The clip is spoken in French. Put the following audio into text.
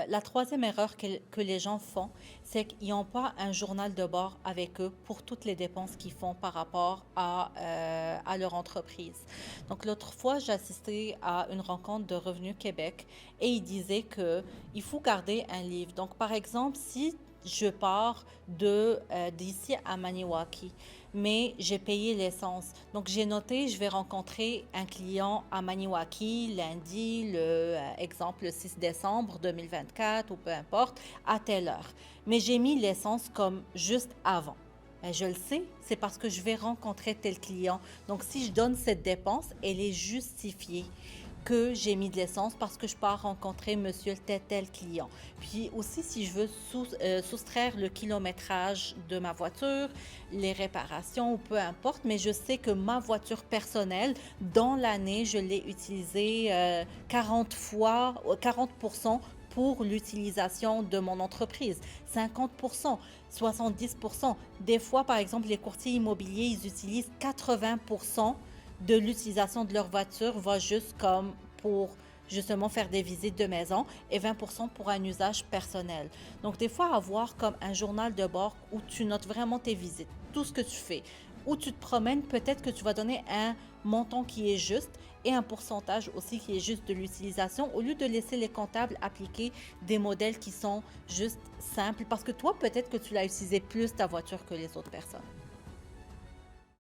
La troisième erreur que les gens font, c'est qu'ils n'ont pas un journal de bord avec eux pour toutes les dépenses qu'ils font par rapport à leur entreprise. Donc l'autre fois, j'ai assisté à une rencontre de Revenu Québec et ils disaient qu'il faut garder un livre. Donc par exemple, si je pars d'ici à Maniwaki, mais j'ai payé l'essence. Donc j'ai noté, je vais rencontrer un client à Maniwaki lundi, exemple le 6 décembre 2024 ou peu importe, à telle heure. Mais j'ai mis l'essence comme juste avant. Ben, je le sais, c'est parce que je vais rencontrer tel client. Donc si je donne cette dépense, elle est justifiée que j'ai mis de l'essence parce que je pars rencontrer monsieur tel client. Puis aussi, si je veux soustraire le kilométrage de ma voiture, les réparations ou peu importe, mais je sais que ma voiture personnelle, dans l'année, je l'ai utilisée 40 fois, 40% pour l'utilisation de mon entreprise, 50%, 70%. Des fois, par exemple, les courtiers immobiliers, ils utilisent 80% de l'utilisation de leur voiture va juste comme pour justement faire des visites de maison et 20% pour un usage personnel. Donc des fois avoir comme un journal de bord où tu notes vraiment tes visites, tout ce que tu fais, où tu te promènes, peut-être que tu vas donner un montant qui est juste et un pourcentage aussi qui est juste de l'utilisation au lieu de laisser les comptables appliquer des modèles qui sont juste simples parce que toi peut-être que tu l'as utilisé plus ta voiture que les autres personnes.